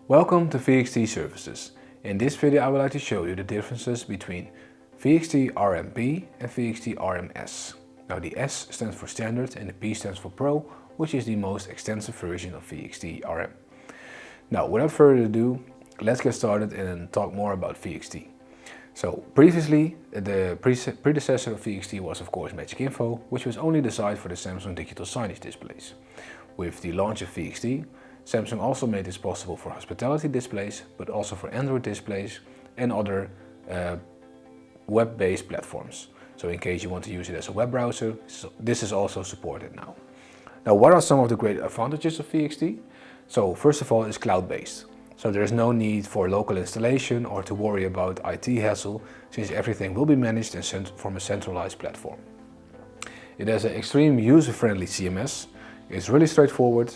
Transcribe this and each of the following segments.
Welcome to VXT Services. In this video I would like to show you the differences between VXT RMP and VXT RMS. Now the S stands for Standard and the P stands for Pro, which is the most extensive version of VXT RM. Now without further ado, let's get started and talk more about VXT. So previously the predecessor of VXT was of course Magic Info, which was only designed for the Samsung digital signage displays. With the launch of VXT, Samsung also made this possible for hospitality displays, but also for Android displays and other web-based platforms. So in case you want to use it as a web browser, this is also supported now. Now what are some of the great advantages of VXT? So first of all, it's cloud-based. So there is no need for local installation or to worry about IT hassle, since everything will be managed from a centralized platform. It has an extreme user-friendly CMS. It's really straightforward.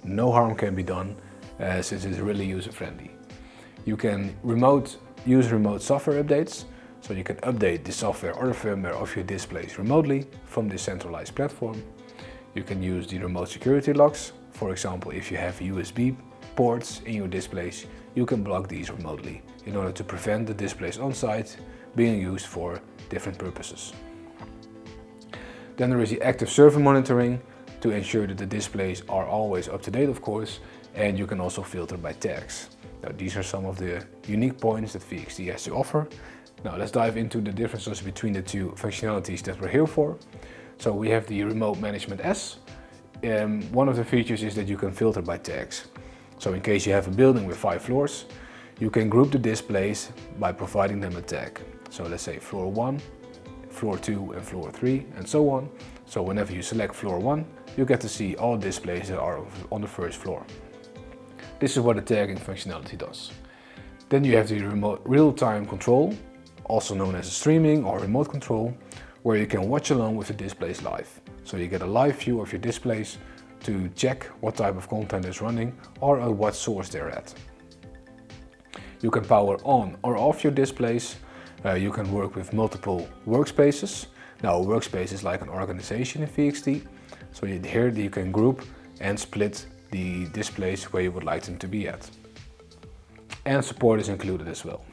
No harm can be done since it's really user-friendly. You can use remote software updates, so you can update the software or the firmware of your displays remotely from this centralized platform. You can use the remote security locks. For example, if you have USB ports in your displays, you can block these remotely in order to prevent the displays on site being used for different purposes. Then there is the active server monitoring, to ensure that the displays are always up to date, of course, and you can also filter by tags. Now these are some of the unique points that VXT has to offer. Now let's dive into the differences between the two functionalities that we're here for. So we have the Remote Management S. One of the features is that you can filter by tags. So in case you have a building with 5 floors, you can group the displays by providing them a tag. So let's say floor 1, floor 2 and floor 3 and so on. So whenever you select floor 1, you get to see all displays that are on the first floor. This is what the tagging functionality does. Then you have the remote real-time control, also known as streaming or remote control, where you can watch along with the displays live. So you get a live view of your displays to check what type of content is running or at what source they're at. You can power on or off your displays. You can work with multiple workspaces. Now a workspace is like an organization in VXT. So here you can group and split the displays where you would like them to be at. And support is included as well.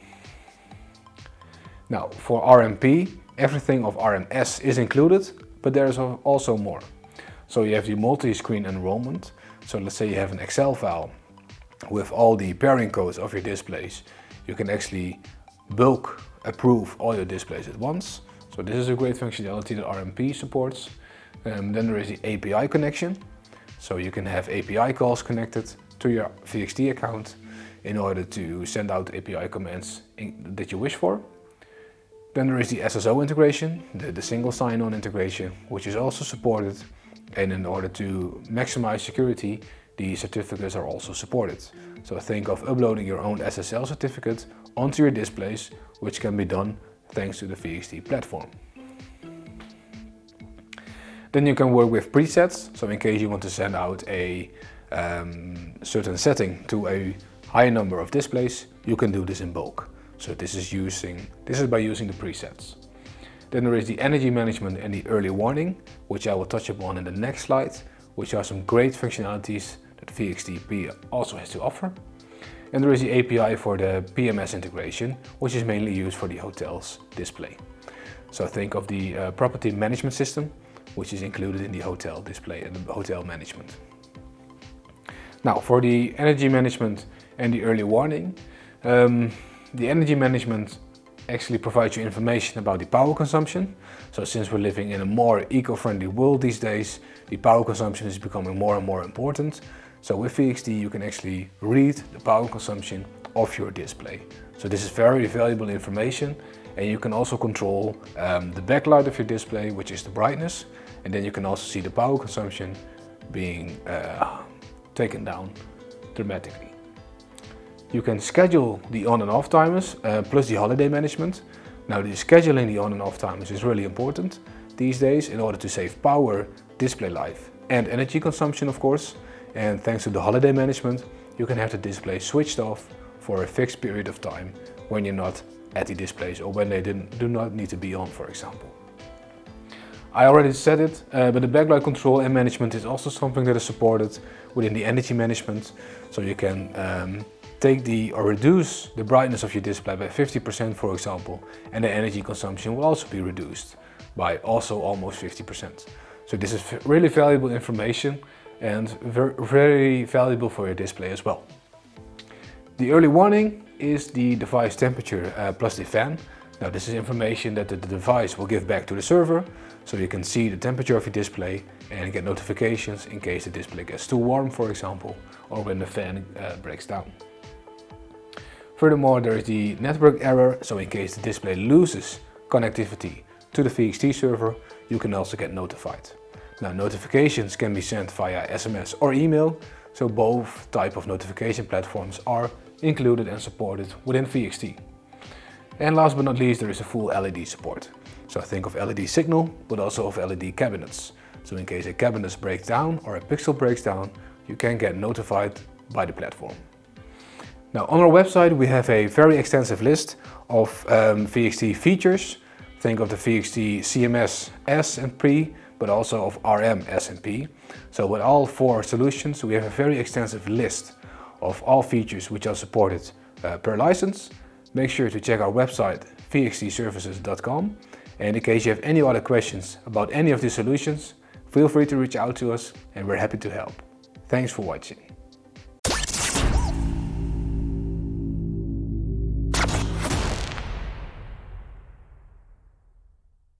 Now for RMP, everything of RMS is included, but there is also more. So you have the multi-screen enrollment. So let's say you have an Excel file with all the pairing codes of your displays. You can actually bulk approve all your displays at once. So this is a great functionality that RMP supports. Then there is the API connection. So you can have API calls connected to your VXT account in order to send out API commands that you wish for. Then there is the SSO integration, the single sign-on integration, which is also supported. And in order to maximize security, the certificates are also supported. So think of uploading your own SSL certificate onto your displays, which can be done thanks to the VXT platform. Then you can work with presets. So in case you want to send out a certain setting to a high number of displays, you can do this in bulk. So this is by using the presets. Then there is the energy management and the early warning, which I will touch upon in the next slide, which are some great functionalities that VXT also has to offer. And there is the API for the PMS integration, which is mainly used for the hotel's display. So think of the property management system, which is included in the hotel display and the hotel management. Now for the energy management and the early warning, the energy management actually provides you information about the power consumption. So since we're living in a more eco-friendly world these days, the power consumption is becoming more and more important. So with VXT you can actually read the power consumption of your display. So this is very valuable information, and you can also control the backlight of your display, which is the brightness, and then you can also see the power consumption being taken down dramatically. You can schedule the on and off timers plus the holiday management. Now the scheduling the on and off timers is really important these days in order to save power, display life and energy consumption, of course. And thanks to the holiday management, you can have the display switched off for a fixed period of time when you're not at the displays or when they do not need to be on, for example. I already said it, but the backlight control and management is also something that is supported within the energy management. So you can reduce the brightness of your display by 50%, for example, and the energy consumption will also be reduced by also almost 50%. So this is really valuable information and very valuable for your display as well. The early warning is the device temperature plus the fan. Now this is information that the device will give back to the server, so you can see the temperature of your display and get notifications in case the display gets too warm, for example, or when the fan breaks down. Furthermore, there is the network error, so in case the display loses connectivity to the VXT server, you can also get notified. Now notifications can be sent via SMS or email, so both type of notification platforms are included and supported within VXT. And last but not least, there is a full LED support. So think of LED signal, but also of LED cabinets. So in case a cabinet breaks down or a pixel breaks down, you can get notified by the platform. Now on our website we have a very extensive list of VXT features. Think of the VXT CMS S and P, but also of RM S and P. So with all 4 solutions we have a very extensive list of all features which are supported per license. Make sure to check our website vxtservices.com, and in case you have any other questions about any of these solutions, feel free to reach out to us and we're happy to help. Thanks for watching.